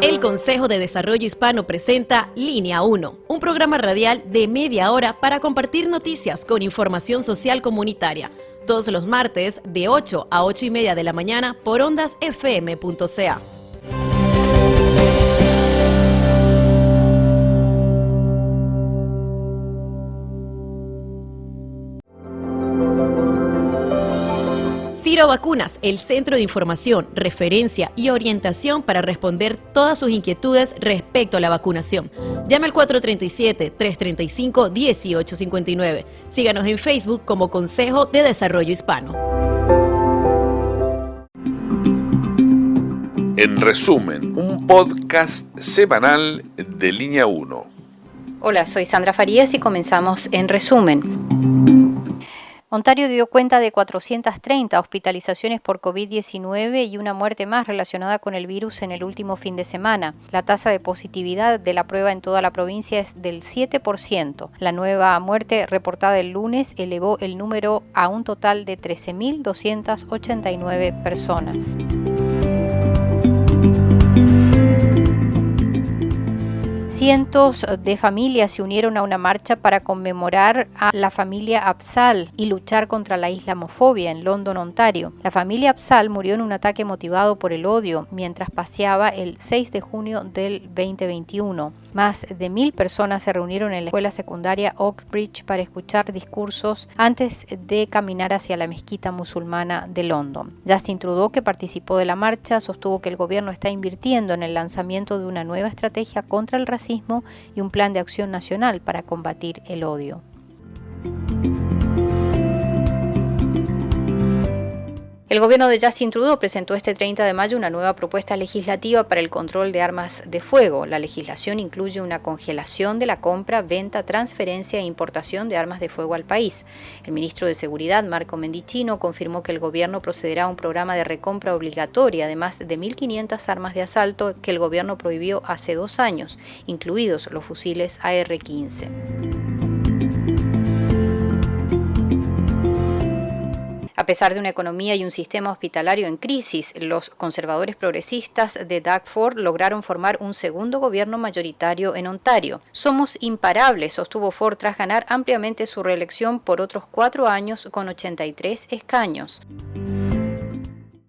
El Consejo de Desarrollo Hispano presenta Línea 1, un programa radial de media hora para compartir noticias con información social comunitaria, todos los martes de 8 a 8 y media de la mañana por ondasfm.ca. Ciro Vacunas, el centro de información, referencia y orientación para responder todas sus inquietudes respecto a la vacunación. Llame al 437-335-1859. Síganos en Facebook como Consejo de Desarrollo Hispano. En resumen, un podcast semanal de Línea 1. Hola, soy Sandra Farías y comenzamos En Resumen. Ontario dio cuenta de 430 hospitalizaciones por COVID-19 y una muerte más relacionada con el virus en el último fin de semana. La tasa de positividad de la prueba en toda la provincia es del 7%. La nueva muerte reportada el lunes elevó el número a un total de 13.289 personas. Cientos de familias se unieron a una marcha para conmemorar a la familia Abzal y luchar contra la islamofobia en London, Ontario. La familia Abzal murió en un ataque motivado por el odio mientras paseaba el 6 de junio del 2021. Más de 1,000 personas se reunieron en la escuela secundaria Oakbridge para escuchar discursos antes de caminar hacia la mezquita musulmana de London. Justin Trudeau, que participó de la marcha, sostuvo que el gobierno está invirtiendo en el lanzamiento de una nueva estrategia contra el racismo y un plan de acción nacional para combatir el odio. El gobierno de Justin Trudeau presentó este 30 de mayo una nueva propuesta legislativa para el control de armas de fuego. La legislación incluye una congelación de la compra, venta, transferencia e importación de armas de fuego al país. El ministro de Seguridad, Marco Mendicino, confirmó que el gobierno procederá a un programa de recompra obligatoria de más de 1,500 armas de asalto que el gobierno prohibió hace 2 años, incluidos los fusiles AR-15. A pesar de una economía y un sistema hospitalario en crisis, los conservadores progresistas de Doug Ford lograron formar un segundo gobierno mayoritario en Ontario. Somos imparables, sostuvo Ford tras ganar ampliamente su reelección por otros 4 años con 83 escaños.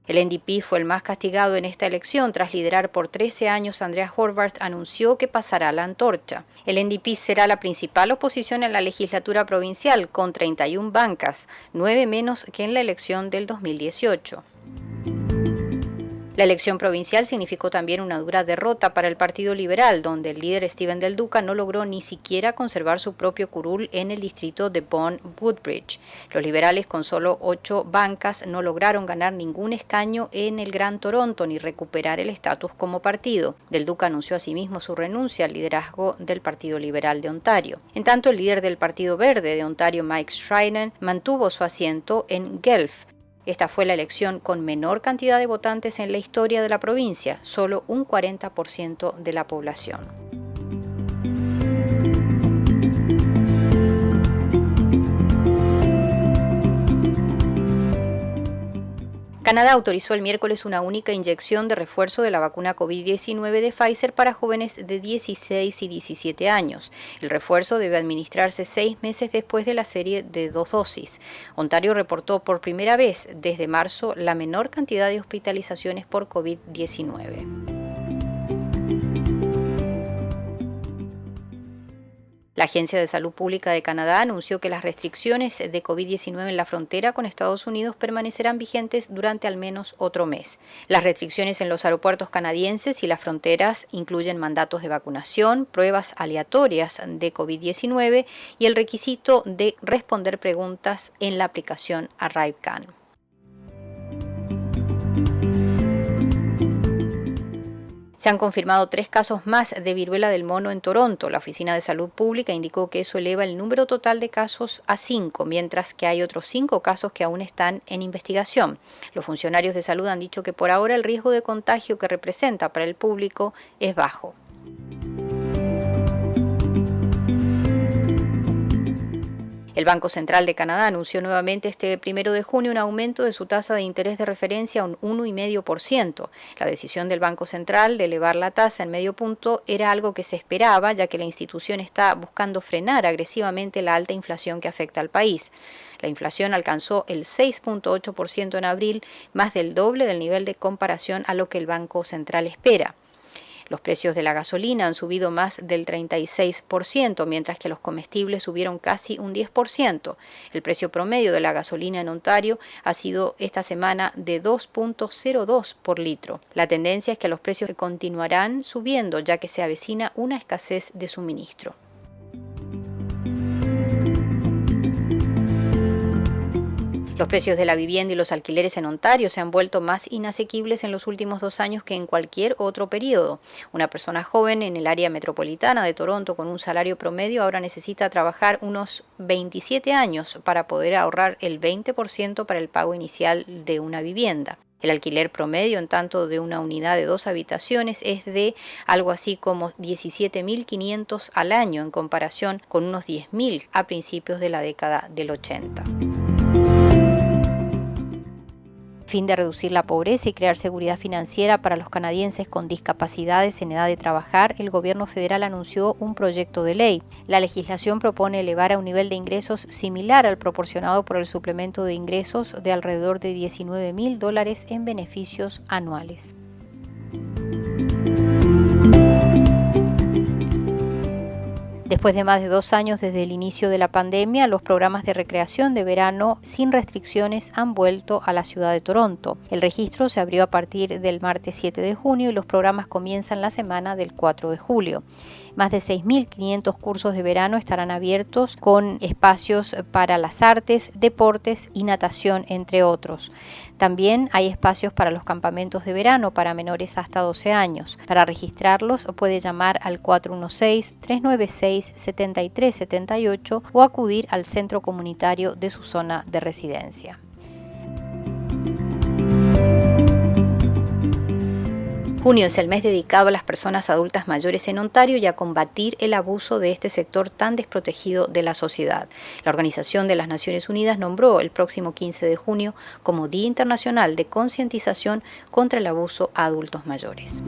El NDP fue el más castigado en esta elección. Tras liderar por 13 años, Andrea Horwath anunció que pasará la antorcha. El NDP será la principal oposición en la legislatura provincial, con 31 bancas, 9 menos que en la elección del 2018. La elección provincial significó también una dura derrota para el Partido Liberal, donde el líder Stephen Del Duca no logró ni siquiera conservar su propio curul en el distrito de Vaughan-Woodbridge. Los liberales, con solo 8 bancas, no lograron ganar ningún escaño en el Gran Toronto ni recuperar el estatus como partido. Del Duca anunció asimismo su renuncia al liderazgo del Partido Liberal de Ontario. En tanto, el líder del Partido Verde de Ontario, Mike Schreiner, mantuvo su asiento en Guelph. Esta fue la elección con menor cantidad de votantes en la historia de la provincia, solo un 40% de la población. Canadá autorizó el miércoles una única inyección de refuerzo de la vacuna COVID-19 de Pfizer para jóvenes de 16 y 17 años. El refuerzo debe administrarse 6 meses después de la serie de 2 dosis. Ontario reportó por primera vez desde marzo la menor cantidad de hospitalizaciones por COVID-19. La Agencia de Salud Pública de Canadá anunció que las restricciones de COVID-19 en la frontera con Estados Unidos permanecerán vigentes durante al menos otro mes. Las restricciones en los aeropuertos canadienses y las fronteras incluyen mandatos de vacunación, pruebas aleatorias de COVID-19 y el requisito de responder preguntas en la aplicación ArriveCan. Se han confirmado 3 casos más de viruela del mono en Toronto. La Oficina de Salud Pública indicó que eso eleva el número total de casos a 5, mientras que hay otros 5 casos que aún están en investigación. Los funcionarios de salud han dicho que por ahora el riesgo de contagio que representa para el público es bajo. El Banco Central de Canadá anunció nuevamente este 1 de junio un aumento de su tasa de interés de referencia a un 1,5%. La decisión del Banco Central de elevar la tasa en medio punto era algo que se esperaba, ya que la institución está buscando frenar agresivamente la alta inflación que afecta al país. La inflación alcanzó el 6,8% en abril, más del doble del nivel de comparación a lo que el Banco Central espera. Los precios de la gasolina han subido más del 36%, mientras que los comestibles subieron casi un 10%. El precio promedio de la gasolina en Ontario ha sido esta semana de 2,02 por litro. La tendencia es que los precios continuarán subiendo, ya que se avecina una escasez de suministro. Los precios de la vivienda y los alquileres en Ontario se han vuelto más inasequibles en los últimos 2 años que en cualquier otro periodo. Una persona joven en el área metropolitana de Toronto con un salario promedio ahora necesita trabajar unos 27 años para poder ahorrar el 20% para el pago inicial de una vivienda. El alquiler promedio, en tanto, de una unidad de 2 habitaciones es de algo así como $17,500 al año, en comparación con unos $10,000 a principios de la década del 80. Fin de reducir la pobreza y crear seguridad financiera para los canadienses con discapacidades en edad de trabajar, el gobierno federal anunció un proyecto de ley. La legislación propone elevar a un nivel de ingresos similar al proporcionado por el suplemento de ingresos de alrededor de $19,000 en beneficios anuales. Después de más de 2 años desde el inicio de la pandemia, los programas de recreación de verano sin restricciones han vuelto a la ciudad de Toronto. El registro se abrió a partir del martes 7 de junio y los programas comienzan la semana del 4 de julio. Más de 6.500 cursos de verano estarán abiertos con espacios para las artes, deportes y natación, entre otros. También hay espacios para los campamentos de verano para menores hasta 12 años. Para registrarlos puede llamar al 416-396-7378 o acudir al centro comunitario de su zona de residencia. Junio es el mes dedicado a las personas adultas mayores en Ontario y a combatir el abuso de este sector tan desprotegido de la sociedad. La Organización de las Naciones Unidas nombró el próximo 15 de junio como Día Internacional de Concientización contra el Abuso a Adultos Mayores.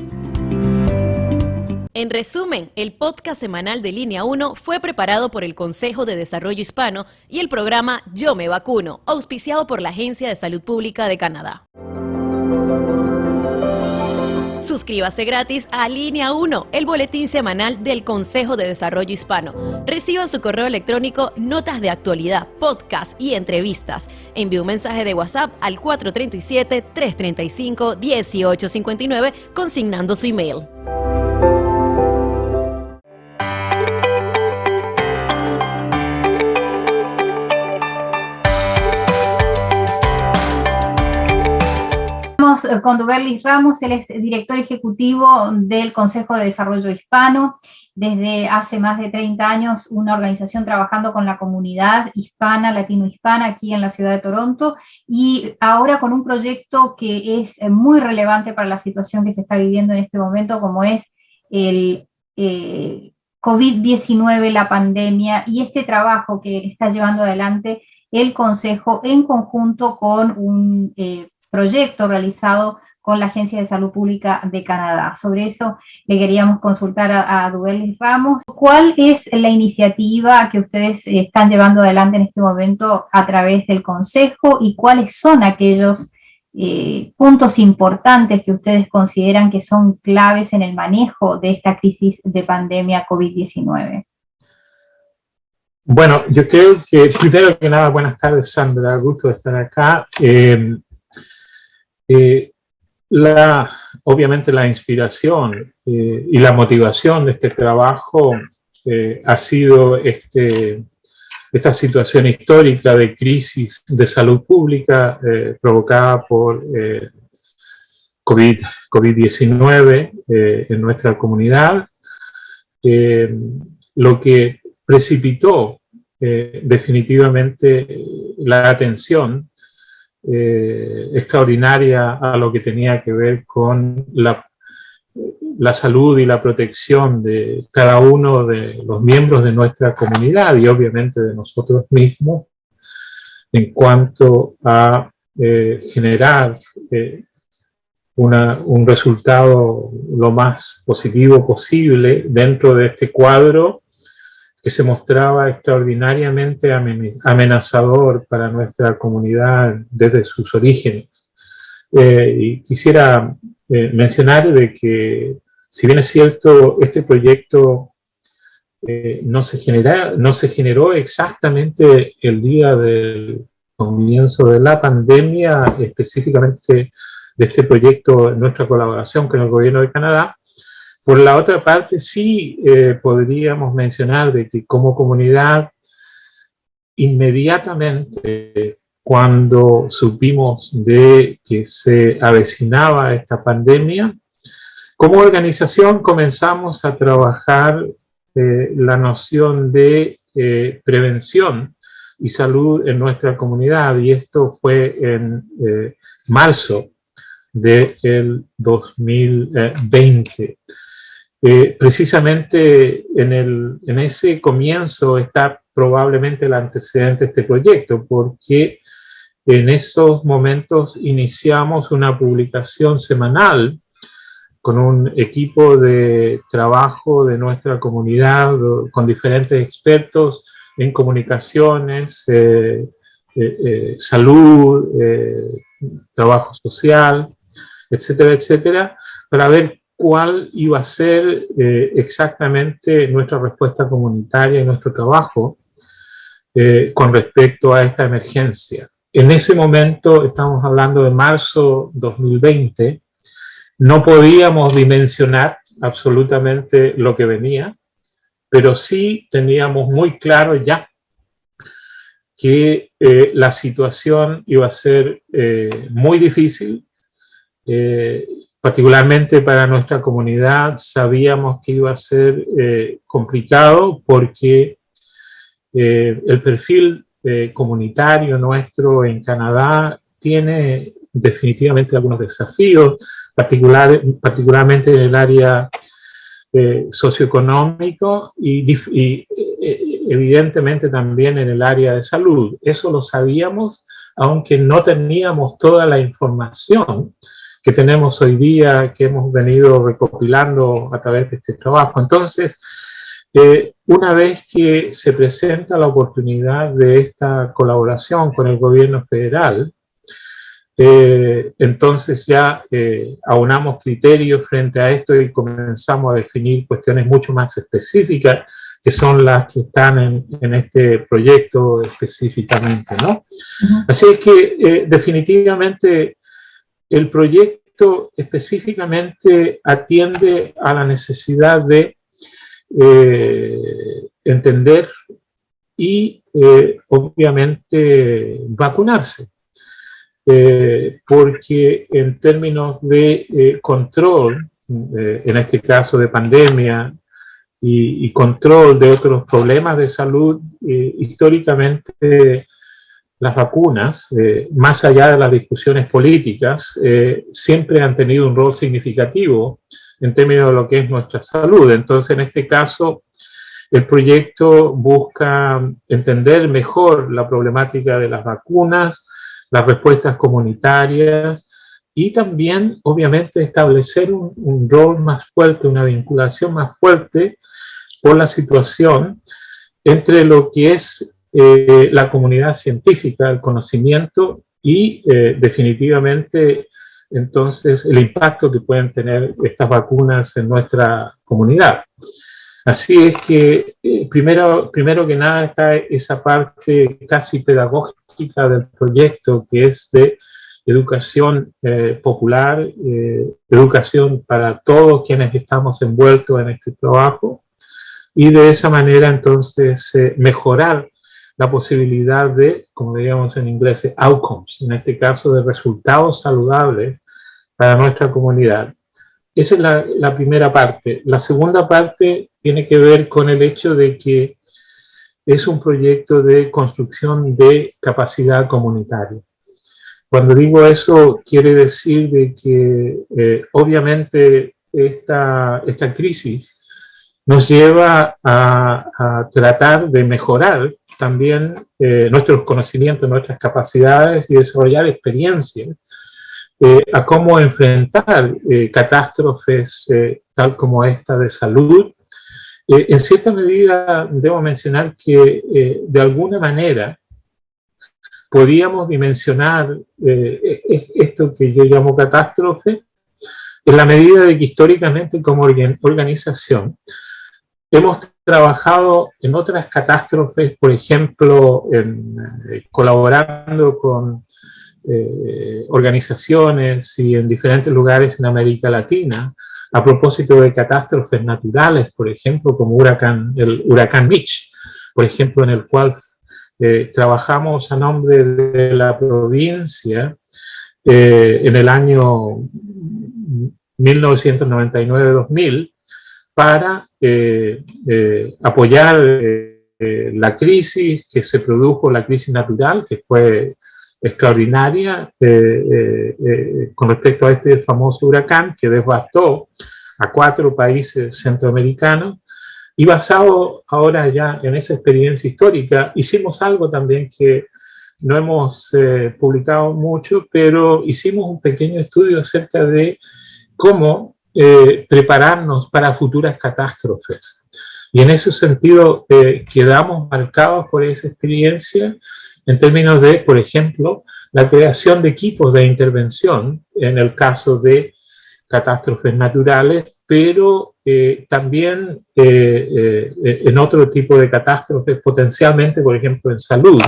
En resumen, el podcast semanal de Línea 1 fue preparado por el Consejo de Desarrollo Hispano y el programa Yo Me Vacuno, auspiciado por la Agencia de Salud Pública de Canadá. Suscríbase gratis a Línea 1, el boletín semanal del Consejo de Desarrollo Hispano. Reciba su correo electrónico notas de actualidad, podcast y entrevistas. Envíe un mensaje de WhatsApp al 437-335-1859 consignando su email. Con Duberlis Ramos, él es director ejecutivo del Consejo de Desarrollo Hispano. Desde hace más de 30 años, una organización trabajando con la comunidad hispana, latino-hispana, aquí en la ciudad de Toronto, y ahora con un proyecto que es muy relevante para la situación que se está viviendo en este momento, como es el COVID-19, la pandemia, y este trabajo que está llevando adelante el Consejo en conjunto con un proyecto realizado con la Agencia de Salud Pública de Canadá. Sobre eso le queríamos consultar a Duberlis Ramos. ¿Cuál es la iniciativa que ustedes están llevando adelante en este momento a través del Consejo y cuáles son aquellos puntos importantes que ustedes consideran que son claves en el manejo de esta crisis de pandemia COVID-19? Bueno, yo creo que primero que nada, buenas tardes, Sandra, gusto de estar acá. Obviamente la inspiración y la motivación de este trabajo ha sido esta situación histórica de crisis de salud pública provocada por COVID-19 en nuestra comunidad, lo que precipitó definitivamente la atención extraordinaria a lo que tenía que ver con la la salud y la protección de cada uno de los miembros de nuestra comunidad y obviamente de nosotros mismos en cuanto a generar un resultado lo más positivo posible dentro de este cuadro que se mostraba extraordinariamente amenazador para nuestra comunidad desde sus orígenes. Y quisiera mencionar de que, si bien es cierto, este proyecto no se generó exactamente el día del comienzo de la pandemia, específicamente de este proyecto, nuestra colaboración con el gobierno de Canadá. Por la otra parte, sí podríamos mencionar de que como comunidad, inmediatamente cuando supimos de que se avecinaba esta pandemia, como organización comenzamos a trabajar la noción de prevención y salud en nuestra comunidad, y esto fue en marzo del 2020. Precisamente en ese comienzo está probablemente el antecedente de este proyecto, porque en esos momentos iniciamos una publicación semanal con un equipo de trabajo de nuestra comunidad, con diferentes expertos en comunicaciones, salud, trabajo social, etcétera, etcétera, para ver cuál iba a ser exactamente nuestra respuesta comunitaria y nuestro trabajo con respecto a esta emergencia. En ese momento, estamos hablando de marzo 2020, no podíamos dimensionar absolutamente lo que venía, pero sí teníamos muy claro ya que la situación iba a ser muy difícil, particularmente para nuestra comunidad. Sabíamos que iba a ser complicado porque el perfil comunitario nuestro en Canadá tiene definitivamente algunos desafíos, particularmente en el área socioeconómico y evidentemente también en el área de salud. Eso lo sabíamos, aunque no teníamos toda la información que tenemos hoy día, que hemos venido recopilando a través de este trabajo. Entonces, una vez que se presenta la oportunidad de esta colaboración con el gobierno federal, entonces ya aunamos criterios frente a esto y comenzamos a definir cuestiones mucho más específicas, que son las que están en este proyecto específicamente, ¿no? Así es que definitivamente el proyecto específicamente atiende a la necesidad de entender y obviamente vacunarse. Porque en términos de control, en este caso de pandemia, y control de otros problemas de salud, históricamente las vacunas, más allá de las discusiones políticas, siempre han tenido un rol significativo en términos de lo que es nuestra salud. Entonces, en este caso, el proyecto busca entender mejor la problemática de las vacunas, las respuestas comunitarias y también, obviamente, establecer un rol más fuerte, una vinculación más fuerte por la situación entre lo que es la comunidad científica, el conocimiento y definitivamente entonces el impacto que pueden tener estas vacunas en nuestra comunidad. Así es que primero que nada está esa parte casi pedagógica del proyecto, que es de educación popular, educación para todos quienes estamos envueltos en este trabajo, y de esa manera entonces mejorar la posibilidad de, como diríamos en inglés, outcomes, en este caso de resultados saludables para nuestra comunidad. Esa es la primera parte. La segunda parte tiene que ver con el hecho de que es un proyecto de construcción de capacidad comunitaria. Cuando digo eso, quiere decir de que obviamente esta crisis nos lleva a tratar de mejorar también nuestros conocimientos, nuestras capacidades y desarrollar experiencias a cómo enfrentar catástrofes tal como esta de salud. En cierta medida, debo mencionar que de alguna manera podíamos dimensionar esto que yo llamo catástrofe en la medida de que históricamente como organización hemos trabajado en otras catástrofes, por ejemplo, colaborando con organizaciones y en diferentes lugares en América Latina, a propósito de catástrofes naturales, por ejemplo, como el huracán Mitch, por ejemplo, en el cual trabajamos a nombre de la provincia en el año 1999-2000 para apoyar la crisis que se produjo, la crisis natural, que fue extraordinaria con respecto a este famoso huracán que devastó a 4 países centroamericanos. Y basado ahora ya en esa experiencia histórica, hicimos algo también que no hemos publicado mucho, pero hicimos un pequeño estudio acerca de cómo prepararnos para futuras catástrofes. Y en ese sentido quedamos marcados por esa experiencia en términos de, por ejemplo, la creación de equipos de intervención en el caso de catástrofes naturales, pero también en otro tipo de catástrofes, potencialmente, por ejemplo, en salud.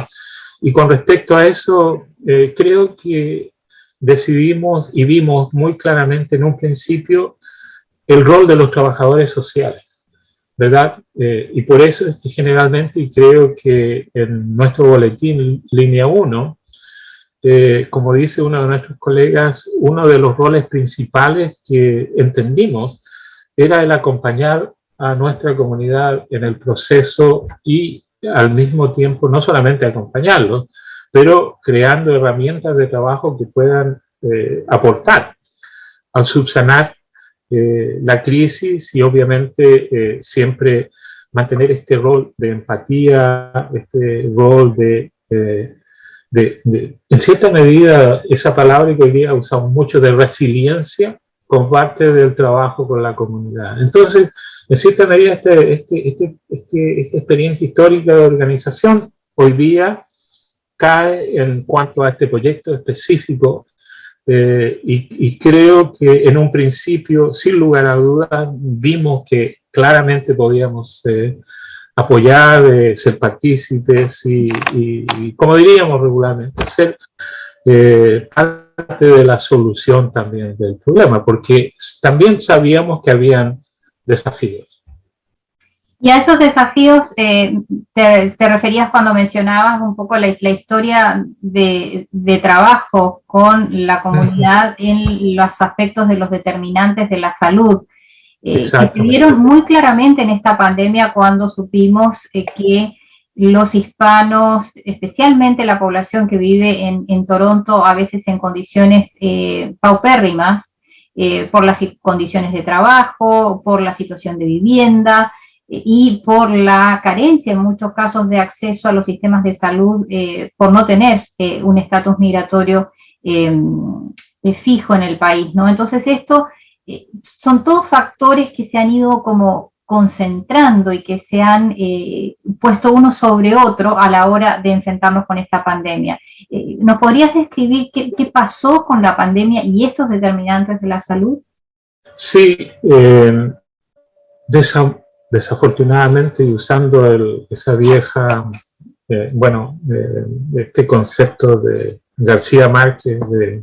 Y con respecto a eso, creo que decidimos y vimos muy claramente en un principio el rol de los trabajadores sociales, ¿verdad? Y por eso es que generalmente, y creo que en nuestro boletín Línea 1, como dice uno de nuestros colegas, uno de los roles principales que entendimos era el acompañar a nuestra comunidad en el proceso y al mismo tiempo no solamente acompañarlos, pero creando herramientas de trabajo que puedan aportar al subsanar la crisis y obviamente siempre mantener este rol de empatía, este rol en cierta medida, esa palabra que hoy día usamos mucho de resiliencia, como parte del trabajo con la comunidad. Entonces, en cierta medida, esta experiencia histórica de organización hoy día cae en cuanto a este proyecto específico y creo que en un principio, sin lugar a dudas, vimos que claramente podíamos apoyar, ser partícipes y, como diríamos regularmente, ser parte de la solución también del problema, porque también sabíamos que habían desafíos. Y a esos desafíos te referías cuando mencionabas un poco la historia de trabajo con la comunidad en los aspectos de los determinantes de la salud, que se vieron muy claramente en esta pandemia cuando supimos que los hispanos, especialmente la población que vive en Toronto, a veces en condiciones paupérrimas, por las condiciones de trabajo, por la situación de vivienda y por la carencia en muchos casos de acceso a los sistemas de salud por no tener un estatus migratorio fijo en el país, ¿no? Entonces esto son todos factores que se han ido como concentrando y que se han puesto uno sobre otro a la hora de enfrentarnos con esta pandemia. ¿Nos podrías describir qué pasó con la pandemia y estos determinantes de la salud? Sí, desafortunadamente, y usando esa vieja, este concepto de García Márquez de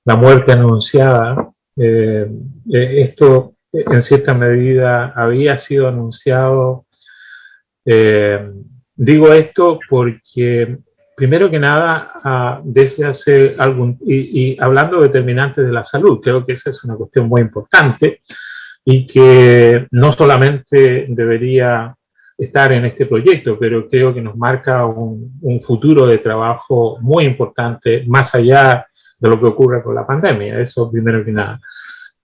la muerte anunciada, esto en cierta medida había sido anunciado. Digo esto porque, primero que nada, desde hace y hablando de determinantes de la salud, creo que esa es una cuestión muy importante y que no solamente debería estar en este proyecto, pero creo que nos marca un futuro de trabajo muy importante, más allá de lo que ocurra con la pandemia, eso primero que nada.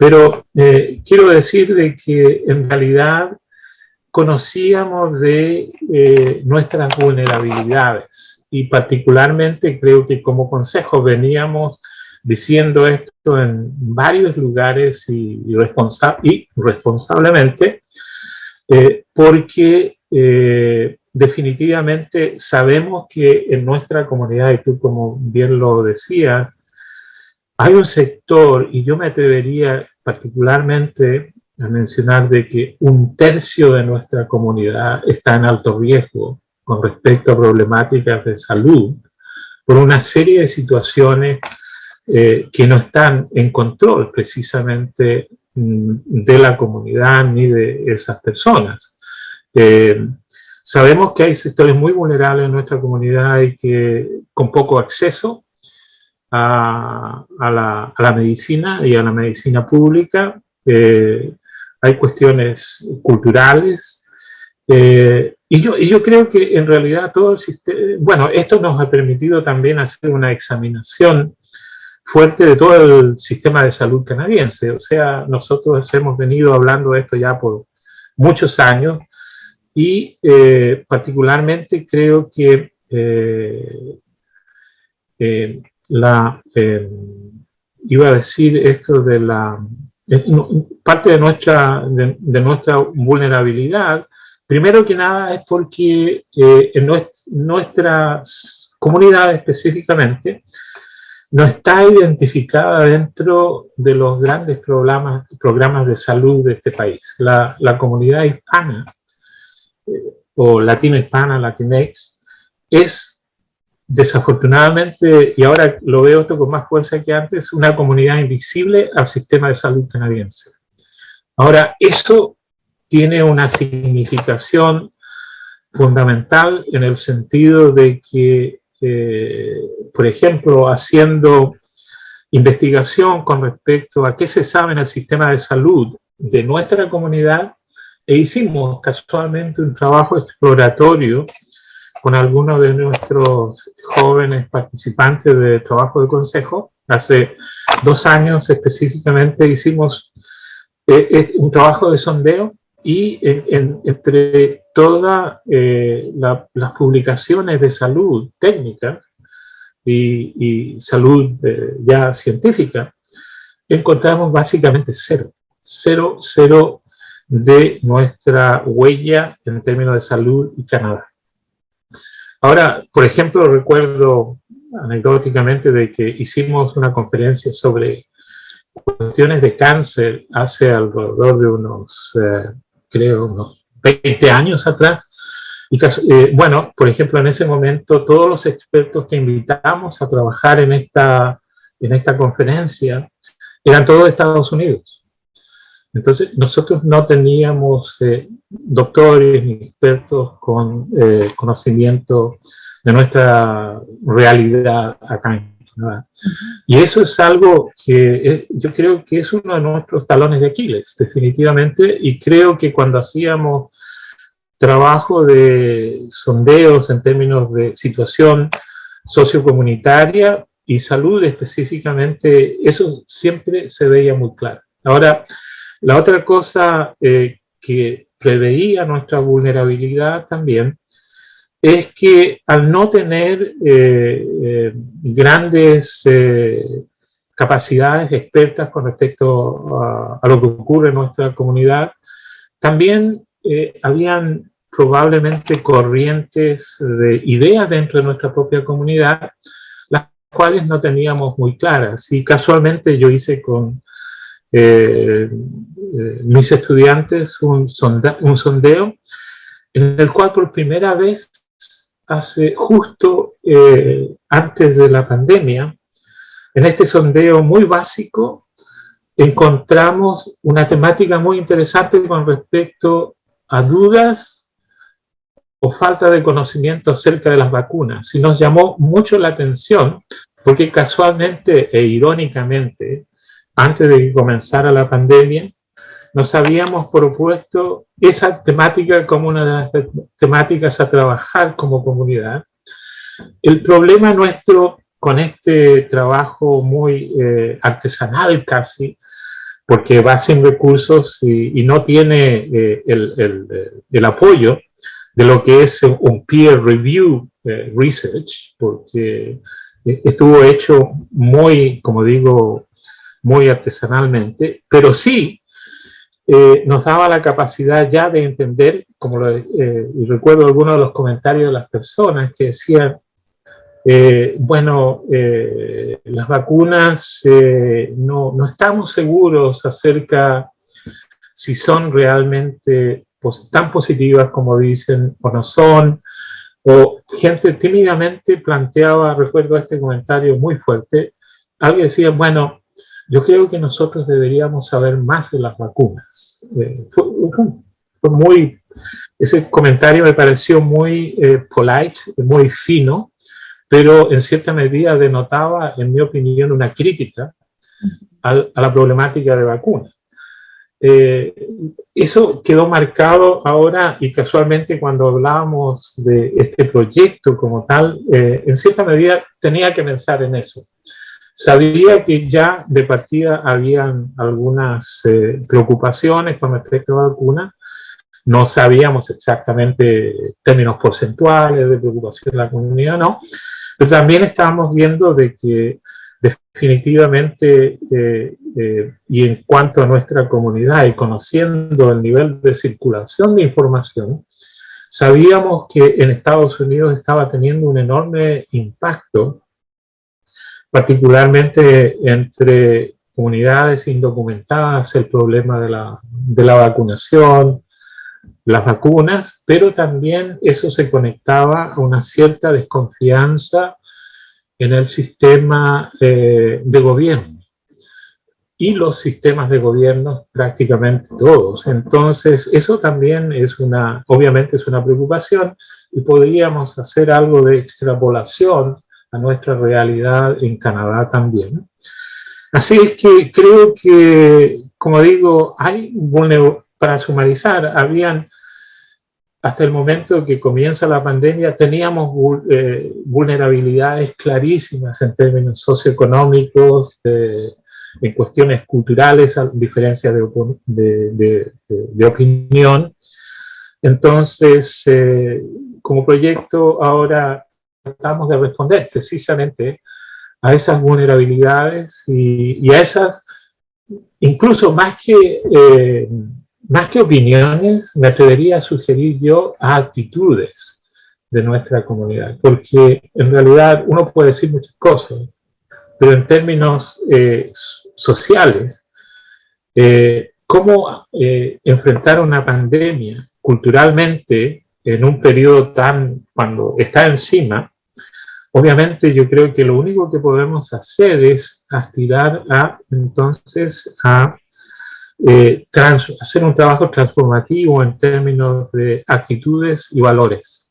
Pero quiero decir de que en realidad conocíamos de nuestras vulnerabilidades y particularmente creo que como consejo veníamos diciendo esto en varios lugares y responsablemente, porque definitivamente sabemos que en nuestra comunidad, y tú como bien lo decías, hay un sector, y yo me atrevería particularmente a mencionar de que 1/3 de nuestra comunidad está en alto riesgo con respecto a problemáticas de salud por una serie de situaciones que no están en control precisamente de la comunidad ni de esas personas. Sabemos que hay sectores muy vulnerables en nuestra comunidad y que con poco acceso a la medicina y a la medicina pública. Hay cuestiones culturales. Y yo creo que en realidad todo el sistema, bueno, esto nos ha permitido también hacer una examinación fuerte de todo el sistema de salud canadiense. O sea, nosotros hemos venido hablando de esto ya por muchos años y particularmente creo que iba a decir esto de parte de nuestra vulnerabilidad, primero que nada es porque en nuestras comunidades específicamente no está identificada dentro de los grandes programas de salud de este país. La comunidad hispana o latino-hispana, Latinx, es desafortunadamente, y ahora lo veo esto con más fuerza que antes, una comunidad invisible al sistema de salud canadiense. Ahora, eso tiene una significación fundamental en el sentido de que, por ejemplo, haciendo investigación con respecto a qué se sabe en el sistema de salud de nuestra comunidad, e hicimos casualmente un trabajo exploratorio con algunos de nuestros jóvenes participantes de trabajo de consejo. Hace 2 años específicamente hicimos un trabajo de sondeo y entre todas las publicaciones de salud técnica y salud ya científica, encontramos básicamente cero de nuestra huella en términos de salud y Canadá. Ahora, por ejemplo, recuerdo anecdóticamente de que hicimos una conferencia sobre cuestiones de cáncer hace alrededor de unos 20 años atrás. Y bueno, por ejemplo, en ese momento todos los expertos que invitamos a trabajar en esta conferencia eran todos de Estados Unidos. Entonces, nosotros no teníamos doctores ni expertos con conocimiento de nuestra realidad acá en Canadá. Y eso es algo que yo creo que es uno de nuestros talones de Aquiles, definitivamente, y creo que cuando hacíamos trabajo de sondeos en términos de situación sociocomunitaria y salud específicamente, eso siempre se veía muy claro. Ahora, la otra cosa que preveía nuestra vulnerabilidad también es que al no tener grandes capacidades expertas con respecto a lo que ocurre en nuestra comunidad, también habían probablemente corrientes de ideas dentro de nuestra propia comunidad, las cuales no teníamos muy claras. Y casualmente yo hice con mis estudiantes un sondeo en el cual por primera vez justo antes de la pandemia, en este sondeo muy básico encontramos una temática muy interesante con respecto a dudas o falta de conocimiento acerca de las vacunas, y nos llamó mucho la atención porque casualmente e irónicamente antes de que comenzara la pandemia, nos habíamos propuesto esa temática como una de las temáticas a trabajar como comunidad. El problema nuestro con este trabajo muy artesanal casi, porque va sin recursos y no tiene el apoyo de lo que es un peer review research, porque estuvo hecho muy, como digo, muy artesanalmente, pero sí nos daba la capacidad ya de entender, y recuerdo algunos de los comentarios de las personas que decían, las vacunas no estamos seguros acerca si son realmente tan positivas como dicen o no son, o gente tímidamente planteaba, recuerdo este comentario muy fuerte, alguien decía, bueno, yo creo que nosotros deberíamos saber más de las vacunas. Ese comentario me pareció muy polite, muy fino, pero en cierta medida denotaba, en mi opinión, una crítica a la problemática de vacunas. Eso quedó marcado ahora, y casualmente cuando hablábamos de este proyecto como tal, en cierta medida tenía que pensar en eso. Sabía que ya de partida habían algunas preocupaciones con respecto a vacunas. No sabíamos exactamente términos porcentuales de preocupación de la comunidad, no. Pero también estábamos viendo de que definitivamente, y en cuanto a nuestra comunidad y conociendo el nivel de circulación de información, sabíamos que en Estados Unidos estaba teniendo un enorme impacto, particularmente entre comunidades indocumentadas, el problema de la vacunación, las vacunas, pero también eso se conectaba a una cierta desconfianza en el sistema de gobierno y los sistemas de gobierno prácticamente todos. Entonces, eso también obviamente es una preocupación, y podríamos hacer algo de extrapolación a nuestra realidad en Canadá también. Así es que creo que, como digo, para sumarizar, hasta el momento que comienza la pandemia, teníamos vulnerabilidades clarísimas en términos socioeconómicos, en cuestiones culturales, a diferencia de opinión. Entonces, como proyecto ahora tratamos de responder precisamente a esas vulnerabilidades y a esas, incluso más que opiniones, me atrevería a sugerir yo a actitudes de nuestra comunidad, porque en realidad uno puede decir muchas cosas, pero en términos sociales, cómo enfrentar una pandemia culturalmente en un periodo cuando está encima. Obviamente yo creo que lo único que podemos hacer es aspirar entonces a hacer un trabajo transformativo en términos de actitudes y valores.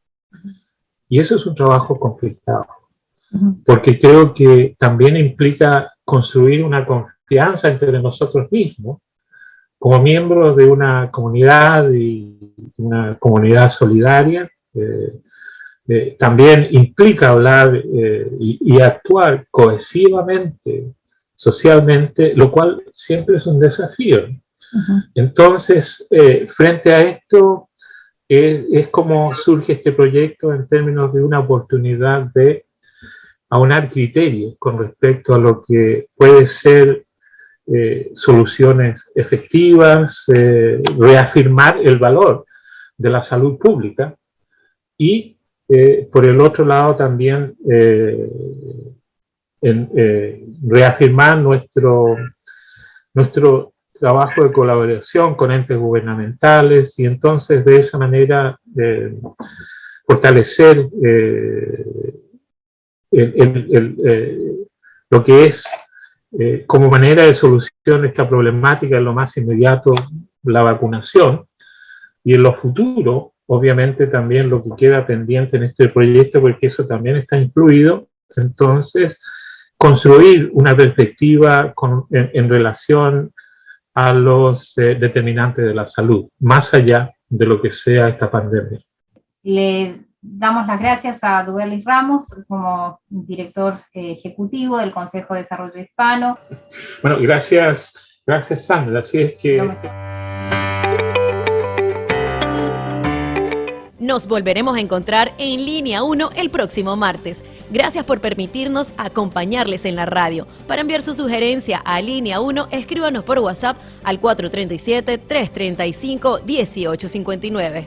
Y eso es un trabajo complicado, porque creo que también implica construir una confianza entre nosotros mismos, como miembros de una comunidad y una comunidad solidaria. También implica hablar y actuar cohesivamente, socialmente, lo cual siempre es un desafío. Entonces, frente a esto, es como surge este proyecto en términos de una oportunidad de aunar criterios con respecto a lo que puede ser soluciones efectivas, reafirmar el valor de la salud pública y, por el otro lado, también reafirmar nuestro trabajo de colaboración con entes gubernamentales y entonces de esa manera fortalecer lo que es como manera de solución esta problemática en lo más inmediato, la vacunación, y en lo futuro, obviamente también lo que queda pendiente en este proyecto, porque eso también está incluido, entonces construir una perspectiva en relación a los determinantes de la salud, más allá de lo que sea esta pandemia. Le damos las gracias a Duberlis Ramos como director ejecutivo del Consejo de Desarrollo Hispano. Bueno, gracias Gracias, Sandra. Así es que... Nos volveremos a encontrar en Línea 1 el próximo martes. Gracias por permitirnos acompañarles en la radio. Para enviar su sugerencia a Línea 1, escríbanos por WhatsApp al 437-335-1859.